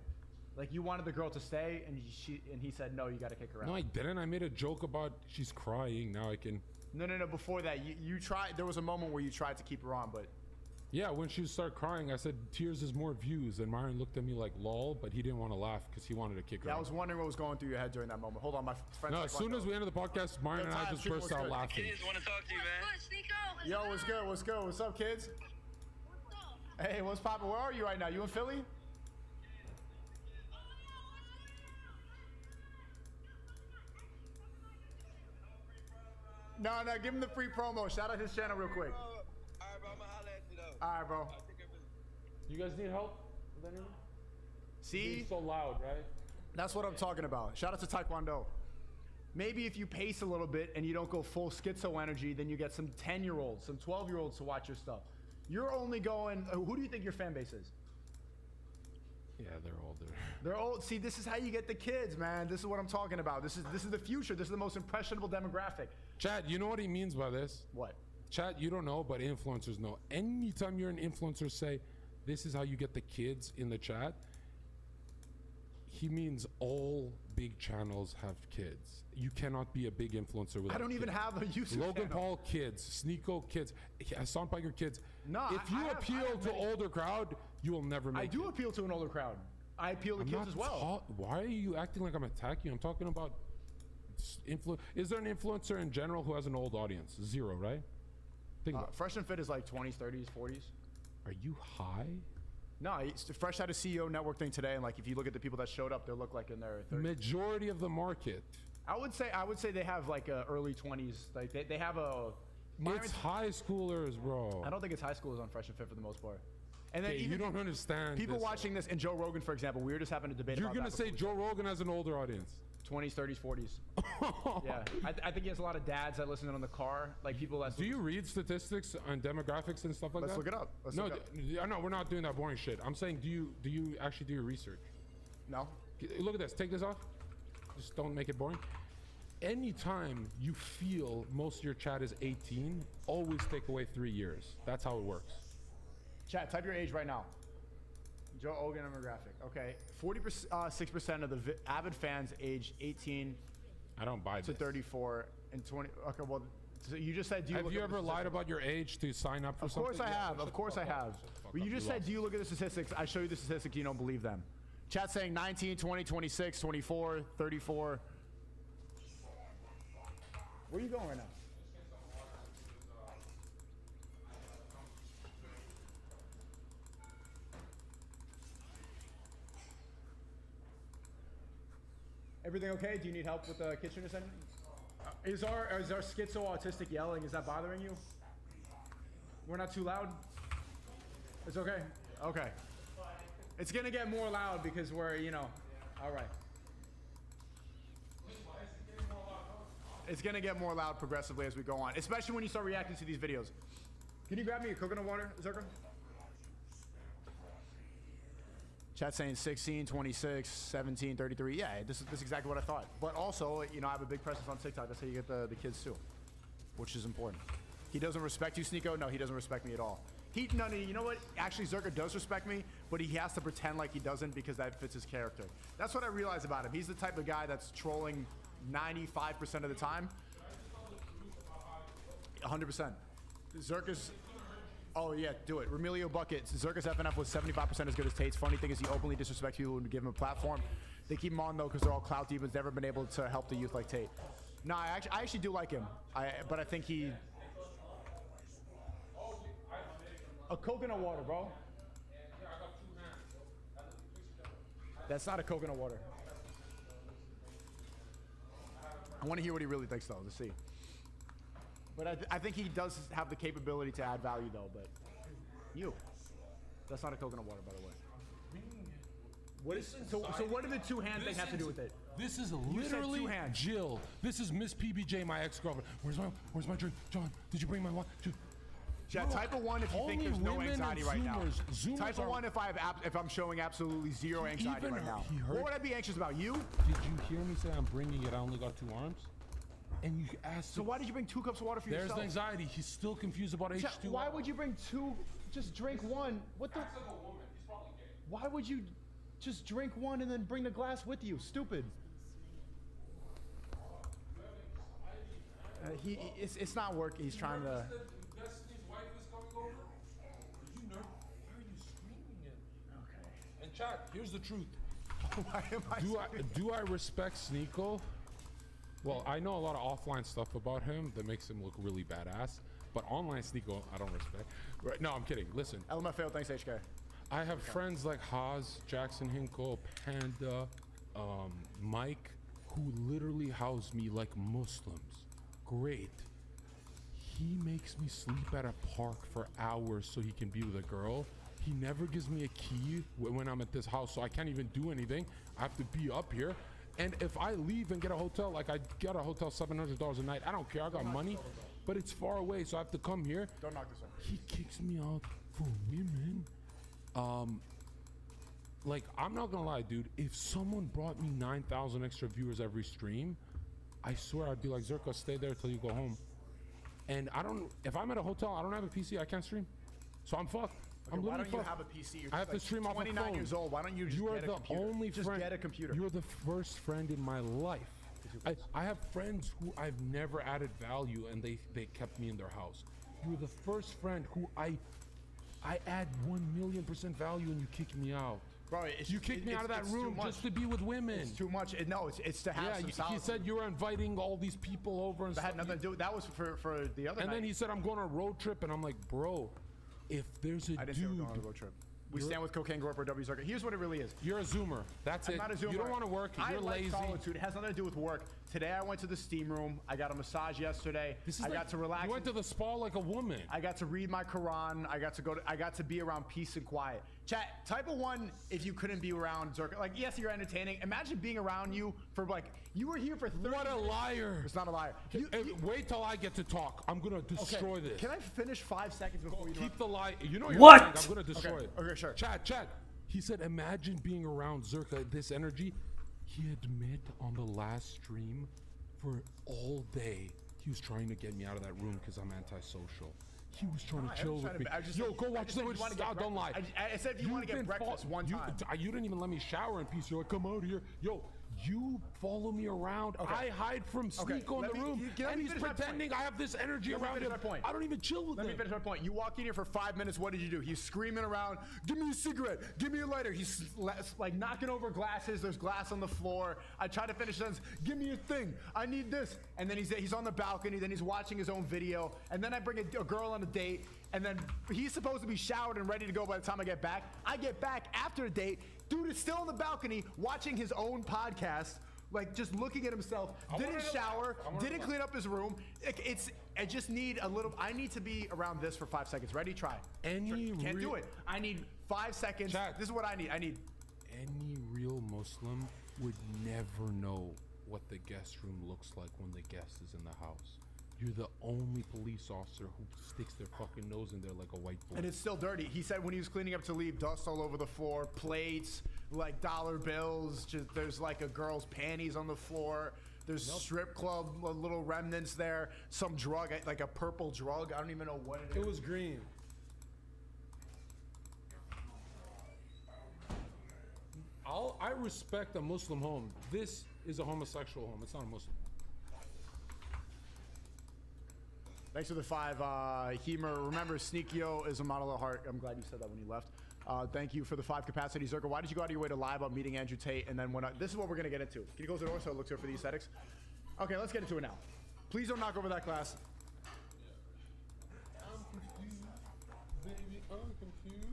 Like you wanted the girl to stay and he said, no, you got to kick her out. No, I didn't. I made a joke about she's crying. Now I can. No. Before that, you tried. There was a moment where you tried to keep her on, but. Yeah, when she started crying, I said, tears is more views. And Myron looked at me like, lol, but he didn't want to laugh because he wanted to kick her out. I was wondering what was going through your head during that moment. Hold on, my friend. No, as soon as we ended the podcast, Myron and I just burst out laughing. Kids want to talk to you, man. Yo, what's good? What's up, kids? Hey, what's poppin'? Where are you right now? You in Philly? No, give him the free promo. Shout out his channel real quick. Alright, bro, I'm gonna holler at you though. Alright, bro. You guys need help with anything? See? It's so loud, right? That's what I'm talking about. Shout out to Taekwondo. Maybe if you pace a little bit and you don't go full schizo energy, then you get some 10-year-olds, some 12-year-olds to watch your stuff. You're only going, who do you think your fan base is? Yeah, they're older. They're old. See, this is how you get the kids, man. This is what I'm talking about. This is the future. This is the most impressionable demographic. Chad, you know what he means by this? What? Chad, you don't know, but influencers know. Anytime you're an influencer, say, this is how you get the kids in the chat. He means all big channels have kids. You cannot be a big influencer without I don't even have a YouTube Logan channel. Paul kids, Sneeko kids, Hassan Piker kids. No, if you appeal to older crowd, you will never make it. I do appeal to an older crowd. I appeal to kids as well. Why are you acting like I'm attacking you? I'm talking about Is there an influencer in general who has an old audience? Zero, right? Think about it. Fresh and Fit is like 20s, 30s, 40s. Are you high? No, Fresh had a CEO network thing today, and like if you look at the people that showed up, they look like in their 30s. Majority of the market. I would say they have like early 20s. Like they have a. It's high schoolers, bro. I don't think it's high schoolers on Fresh and Fit for the most part. And then Okay, you don't understand. people this, watching this, and Joe Rogan, for example, we were just having a debate. You're about gonna that say before Joe Rogan has an older audience. 20s, 30s, 40s. Yeah, I think he has a lot of dads that listen in the car, like people that. Do you read statistics on demographics and stuff like Let's that? look it up. Let's no, look it up. No, we're not doing that boring shit. I'm saying, do you actually do your research? No. Look at this. Take this off. Just don't make it boring. Anytime you feel most of your chat is 18, always take away 3 years. That's how it works. Chat, type your age right now. Joe Rogan demographic. Okay, 46% of the avid fans age 18 I don't buy to this. 34 and 20. Okay, well, so you just said, do you Have look you at the ever lied statistics? about your age to sign up for Of something? course I have. Of course I have. But you just said, do you look at the statistics? I show you the statistics, you don't believe them. Chat saying 19, 20, 26, 24, 34. Where are you going right now? Everything okay? Do you need help with the kitchen or something? Is our schizo autistic yelling, is that bothering you? We're not too loud? It's okay? Okay. It's gonna get more loud because we're, all right. It's gonna get more loud progressively as we go on, especially when you start reacting to these videos. Can you grab me a coconut water, Zerka? Chat saying 16, 26, 17, 33. Yeah, this is exactly what I thought. But also, you know, I have a big presence on TikTok. That's how you get the kids too, which is important. He doesn't respect you, Sneeko? No, he doesn't respect me at all. No, you know what? Actually, Zerka does respect me, but he has to pretend like he doesn't because that fits his character. That's what I realize about him. He's the type of guy that's trolling 95% of the time. 100%. Zerka's... Oh, yeah, do it. Remilio Bucket. Zerka's FNF was 75% as good as Tate's. Funny thing is he openly disrespects people and give him a platform. They keep him on, though, because they're all clout demons. Never been able to help the youth like Tate. No, I actually do like him. But I think he... A coconut water, bro. That's not a coconut water. I want to hear what he really thinks, though, to see. But I think he does have the capability to add value, though. But that's not a coconut water, by the way. What is so what do the two-hand thing have to do with it? This is literally Jill. This is Miss PBJ, my ex-girlfriend. Where's my drink? John, did you bring my wine? Yeah, type of 1 if you think there's no anxiety right now. Type of 1 if I'm showing absolutely zero anxiety right now. What would I be anxious about? You? Did you hear me say I'm bringing it? I only got 2 arms. And you asked. So why did you bring 2 cups of water for yourself? There's the anxiety. He's still confused about H2O. Why would you bring 2? Just drink 1. What the? Why would you just drink 1 and then bring the glass with you? Stupid. It's not working. He's trying to. Destiny's wife is coming over. You know, why are you screaming it? Okay. And chat, here's the truth. Why am I? Do I respect Sneeko? Well, I know a lot of offline stuff about him that makes him look really badass, but online Sneeko, I don't respect. Right? No, I'm kidding. Listen. LMFAO, thanks, HK. I have friends like Haas, Jackson Hinkle, Panda, Mike, who literally house me like Muslims. Great. He makes me sleep at a park for hours so he can be with a girl. He never gives me a key when I'm at this house, so I can't even do anything. I have to be up here. And if I leave and get a hotel, like I got a hotel $700 a night, I don't care. I got money, but it's far away, so I have to come here. Don't knock this over. He kicks me out for women. Like, I'm not gonna lie, dude. If someone brought me 9,000 extra viewers every stream, I swear I'd be like, Zerka, stay there till you go home. And if I'm at a hotel, I don't have a PC, I can't stream. So I'm fucked. Okay, why don't you have a PC? You're I have to stream off a phone. 29 years old. Why don't you just get a computer? Only just friend, get a computer. You're the first friend in my life. I have friends who I've never added value and they kept me in their house. You're the first friend who I add 1,000,000% value and you kick me out. Bro, you kicked me out of that room just to be with women. It's too much. No, it's to have some solitude. He said you were inviting all these people over and that had nothing to do with that. Was for the other night. And then he said, I'm going on a road trip. And I'm like, bro, if there's a I didn't say we're going on a road trip. We stand with Cocaine Gore for W Zerka. Here's what it really is. You're a Zoomer. That's I'm it. not a Zoomer. You don't want to work. You're lazy. Solitude. It has nothing to do with work. Today I went to the steam room. I got a massage yesterday. I got to relax. You went to the spa like a woman. I got to read my Quran. I got to be around peace and quiet. Chat, type of 1 if you couldn't be around Zerka. Like, yes, you're entertaining. Imagine being around you for like, you were here for 30 What a liar. It's not a liar. Wait till I get to talk. I'm going to destroy this. Can I finish 5 seconds before you keep the lie? You know what? I'm going to destroy it. Okay, sure. Chat. He said, imagine being around Zerka, this energy. He admit on the last stream for all day, he was trying to get me out of that room because I'm antisocial. He was trying to chill with me. Yo, go watch the stop, don't lie. I said if you want to get breakfast one time. You didn't even let me shower in peace. You're like, come out here. Yo, you follow me around. Okay. I hide from Sneeko in the room. And he's pretending I have this energy around him. I don't even chill with him. Let me finish my point. You walk in here for 5 minutes. What did you do? He's screaming around, give me a cigarette. Give me a lighter. He's like knocking over glasses. There's glass on the floor. I try to finish the sentence. Give me a thing. I need this. And then he's on the balcony. Then he's watching his own video. And then I bring a girl on a date. And then he's supposed to be showered and ready to go by the time I get back. I get back after a date. Dude is still on the balcony watching his own podcast, like just looking at himself. Didn't shower, didn't clean up his room. I just need a little. I need to be around this for 5 seconds. Ready? Try. Can't do it. I need 5 seconds. Chat. This is what I need. Any real Muslim would never know what the guest room looks like when the guest is in the house. You're the only police officer who sticks their fucking nose in there like a white boy. And it's still dirty. He said when he was cleaning up to leave, dust all over the floor, plates, like dollar bills. Just there's like a girl's panties on the floor. There's strip club little remnants there. Some drug, like a purple drug. I don't even know what it is. It was green. I respect a Muslim home. This is a homosexual home. It's not a Muslim. Thanks for the 5, Hemer. Remember, Sneakio is a model of heart. I'm glad you said that when you left. Thank you for the 5 capacity, Zerka. Why did you go out of your way to lie about meeting Andrew Tate? And then this is what we're gonna get into. Can you close the door so it looks good for the aesthetics? Okay, let's get into it now. Please don't knock over that glass. I'm confused, baby. I'm confused.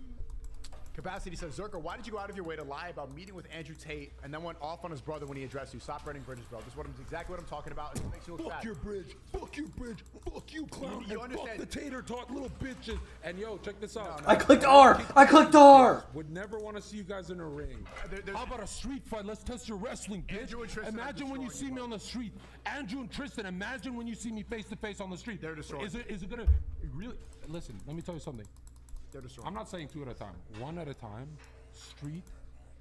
Capacity says, Zerka, why did you go out of your way to lie about meeting with Andrew Tate and then went off on his brother when he addressed you? Stop burning bridges, bro. This is exactly what I'm talking about. It makes you look Fuck bad. your bridge. Fuck your bridge. Fuck you, clown. You and understand? fuck the tater tot little bitches. And yo, check this out. I clicked R. I clicked R. Would never want to see you guys in a ring. How about a street fight? Let's test your wrestling, bitch. Andrew and Tristan are Imagine when you destroying see you, me on the street. Andrew and Tristan, imagine when you see me face to face on the street. They're destroying. Is it gonna really? Listen, let me tell you something. They're destroying. I'm not saying 2 at a time. 1 at a time. Street.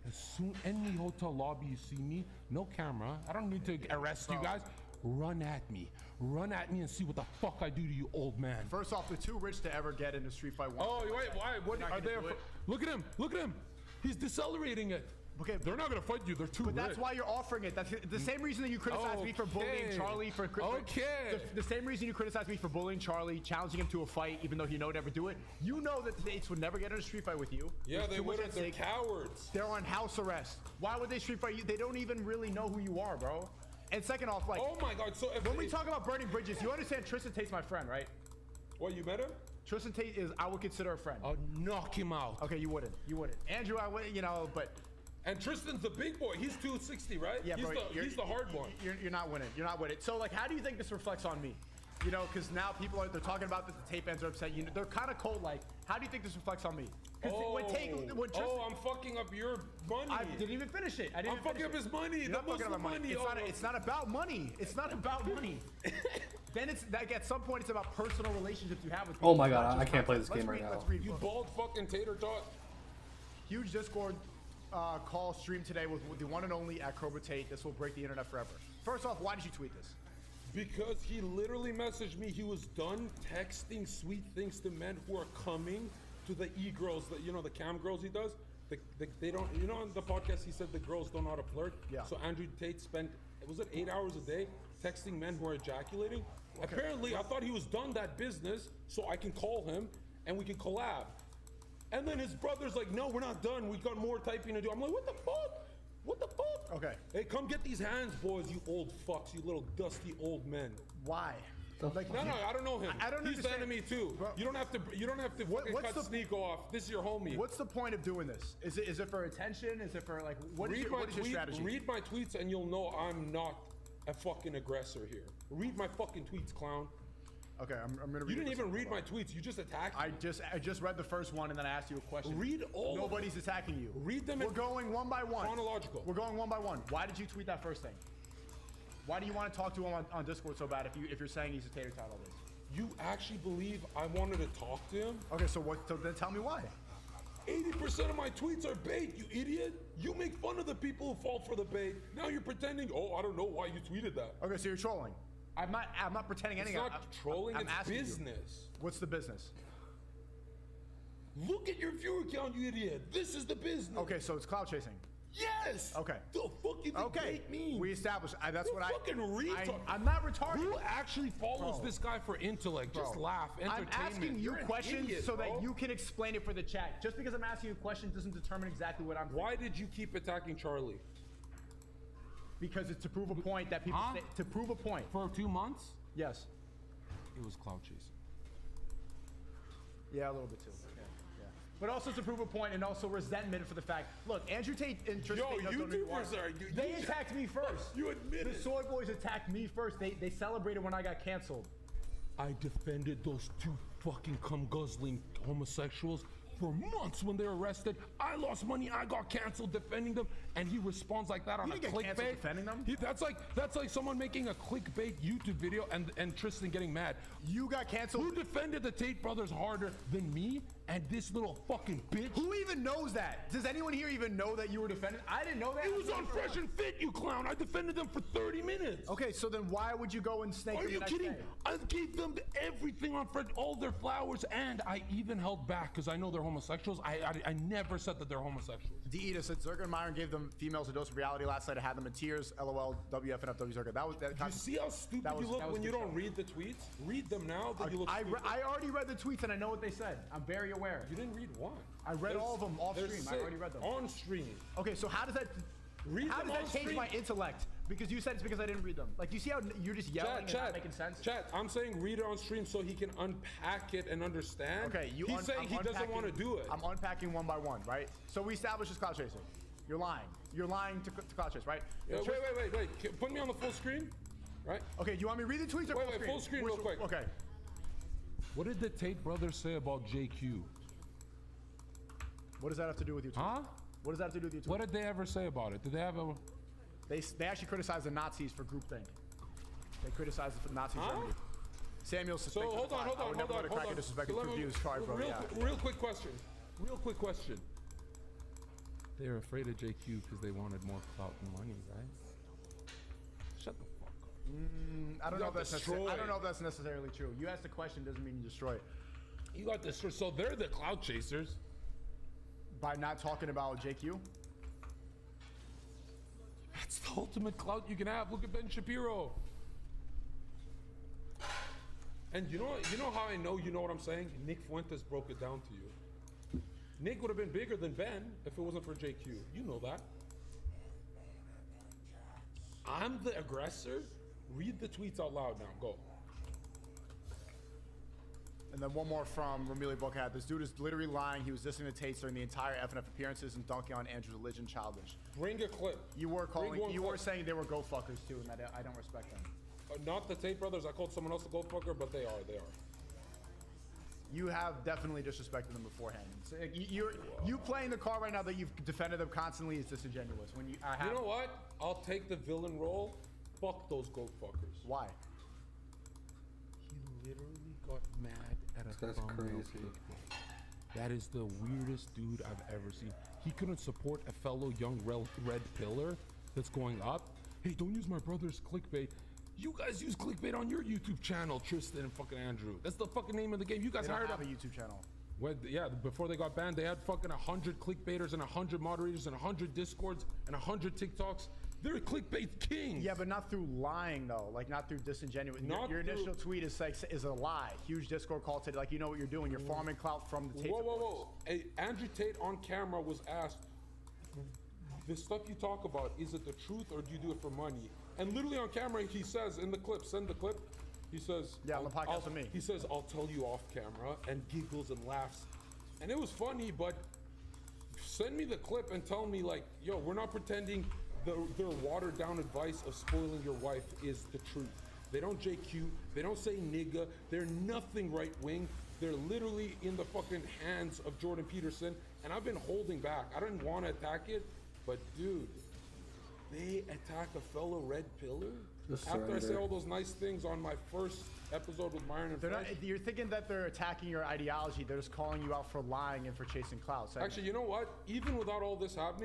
As soon any hotel lobby you see me, no camera. I don't need to arrest you guys. Run at me. Run at me and see what the fuck I do to you, old man. First off, they're too rich to ever get in a street fight. Oh, wait, why? What are they? Look at him. Look at him. He's decelerating it. Okay, they're not gonna fight you. They're too But rich. that's why you're offering it. That's the same reason that you criticize me for bullying Charlie. The same reason you criticize me for bullying Charlie, challenging him to a fight, even though you know he'd never do it. You know that the Tates would never get in a street fight with you. Yeah, There's they too much would. at They're stake. cowards. They're on house arrest. Why would they street fight you? They don't even really know who you are, bro. And second off, like, Oh my God. So if when we talk about burning bridges, you understand Tristan Tate's my friend, right? what, you met him? Tristan Tate is, I would consider a friend. I'll knock him out. Okay, you wouldn't. Andrew, I would, but. And Tristan's the big boy. He's 260, right? Yeah, he's bro, he's the hard one. You're not winning. You're not winning. So, like, how do you think this reflects on me? You know, because now people they're talking about that the Tate fans are upset. You know, they're kind of cold. Like, how do you think this reflects on me? When Tristan, I'm fucking up your money. I didn't even finish it. I didn't. I'm fucking up his money. You're not fucking up my money. It's not about money. It's not about money. Then it's like at some point it's about personal relationships you have with people. Oh my God, I can't play this game right now. You bald fucking tater tot. Huge Discord call stream today with the one and only at Cobra Tate. This will break the internet forever. First off, why did you tweet this? Because he literally messaged me. He was done texting sweet things to men who are coming to the e-girls, that the cam girls he does. They don't, on the podcast he said the girls don't know how to flirt. Yeah. So Andrew Tate spent, was it 8 hours a day texting men who are ejaculating? Okay. Apparently, I thought he was done that business, so I can call him and we can collab. And then his brother's like, no, we're not done. We've got more typing to do. I'm like, what the fuck? What the fuck? Okay. Hey, come get these hands, boys, you old fucks, you little dusty old men. Why? Like, No, I don't know him. I don't He's the understand. enemy too. Bro, you don't have to fucking cut Sneak off. This is your homie. What's the point of doing this? Is it for attention? Is it for like what is your strategy? Read my tweets and you'll know I'm not a fucking aggressor here. Read my fucking tweets, clown. Okay, I'm gonna read. You didn't even read my tweets. You just attacked me. I just read the first one and then I asked you a question. Read all. Nobody's attacking you. Read them. We're going one by one. Chronological. We're going one by one. Why did you tweet that first thing? Why do you want to talk to him on Discord so bad if you're saying he's a tater tot all this? You actually believe I wanted to talk to him? Okay, so what? So then tell me why. 80% of my tweets are bait, you idiot. You make fun of the people who fall for the bait. Now you're pretending, oh, I don't know why you tweeted that. Okay, so you're trolling. I'm not pretending anything. It's not trolling, it's business. What's the business? Look at your viewer count, you idiot. This is the business. Okay, so it's cloud chasing. Yes. Okay. The fuck you think bait means? We established. That's you what fucking retard. I'm not retarded. Who actually follows this guy for intellect? Just laugh. Entertainment. I'm asking you You're questions idiot, so bro. that you can explain it for the chat. Just because I'm asking you a question doesn't determine exactly what I'm saying. Why did you keep attacking Charlie? Because it's to prove a point that people say, to prove a point. For 2 months? Yes. It was cloud chasing. Yeah, a little bit too. Yeah. But also to prove a point and also resentment for the fact, look, Andrew Tate and Tristan Tate don't know who you are. They attacked me first. You admit it. The Soy Boys attacked me first. They celebrated when I got canceled. I defended those 2 fucking cum guzzling homosexuals for months when they're arrested. I lost money. I got canceled defending them, and he responds like that on You a didn't get canceled clickbait. defending them? That's like someone making a clickbait YouTube video and Tristan getting mad. You got canceled. Who defended the Tate brothers harder than me and this little fucking bitch? Who even knows that? Does anyone here even know that you were defending? I didn't know that. It was on Fresh and Fit, you clown. I defended them for 30 minutes. Okay, so then why would you go and snake Are them you the next kidding? day? I gave them everything on Fresh, all their flowers, and I even held back because I know they're homosexuals. I never said that they're homosexuals. Deida said Zerka and Myron gave them females a dose of reality last night. I had them in tears. LOL. WFNFW Zerka. That was that. You see how stupid you look when you don't read the tweets? Read them now. That you look stupid. I already read the tweets and I know what they said. I'm very aware. You didn't read one. I read all of them off stream. I already read them. On stream. Okay, so how does that change my intellect? Because you said it's because I didn't read them. Like, you see how you're just yelling and not making sense? Chat, I'm saying read it on stream so he can unpack it and understand. Okay, he's saying he doesn't want to do it. I'm unpacking one by one, right? So we established this cloud chasing. You're lying. You're lying to cloud chase, right? Yeah, wait. Put me on the full screen, right? Okay, you want me to read the tweets or full screen real quick. Okay. What did the Tate brothers say about JQ? What does that have to do with your tweet? Huh? What does that have to do with your tweet? What did they ever say about it? Did they have a... They actually criticized the Nazis for groupthink. They criticized the Nazis. Huh? Samuel So hold on. Real quick question. They're afraid of JQ because they wanted more clout and money, right? Shut the fuck up. I don't know if that's necessarily true. You asked the question doesn't mean you destroy it. You got this. So they're the clout chasers. By not talking about JQ? That's the ultimate clout you can have. Look at Ben Shapiro. And you know how I know you know what I'm saying? Nick Fuentes broke it down to you. Nick would have been bigger than Ben if it wasn't for JQ. You know that. I'm the aggressor. Read the tweets out loud now. Go. And then one more from Ramili Bocat. This dude is literally lying. He was dissing the Tates during the entire FNF appearances and dunking on Andrew's religion. Childish. Bring a clip. You were saying they were go fuckers too, and I don't respect them. Not the Tate brothers. I called someone else a gold fucker, but they are. You have definitely disrespected them beforehand. So, like, you playing the card right now that you've defended them constantly is disingenuous. When you know what? I'll take the villain role. Fuck those goat fuckers. Why? He literally got mad at a thumbnail clickbait. That is the weirdest dude I've ever seen. He couldn't support a fellow young red pillar that's going up. Hey, don't use my brother's clickbait. You guys use clickbait on your YouTube channel, Tristan and fucking Andrew. That's the fucking name of the game. You guys hired have a YouTube channel. Before they got banned, they had fucking 100 clickbaiters and 100 moderators and 100 Discords and 100 TikToks. They're clickbait kings. Yeah, but not through lying though. Like not through disingenuous. Your initial tweet is a lie. Huge Discord call today. Like you know what you're doing. You're farming clout from the Tate. Whoa. Hey, Andrew Tate on camera was asked, the stuff you talk about, is it the truth or do you do it for money? And literally on camera, he says in the clip, send the clip, he says, yeah, on the podcast with me. He says, I'll tell you off camera, and giggles and laughs. And it was funny, but send me the clip and tell me like, yo, we're not pretending their watered down advice of spoiling your wife is the truth. They don't JQ, they don't say nigga, they're nothing right wing. They're literally in the fucking hands of Jordan Peterson, and I've been holding back. I didn't want to attack it, but dude, they attack a fellow red pillar? After I say all those nice things on my first episode with Myron and Fresh? You're thinking that they're attacking your ideology. They're just calling you out for lying and for chasing clout. Actually, you know what? Even without all this happening,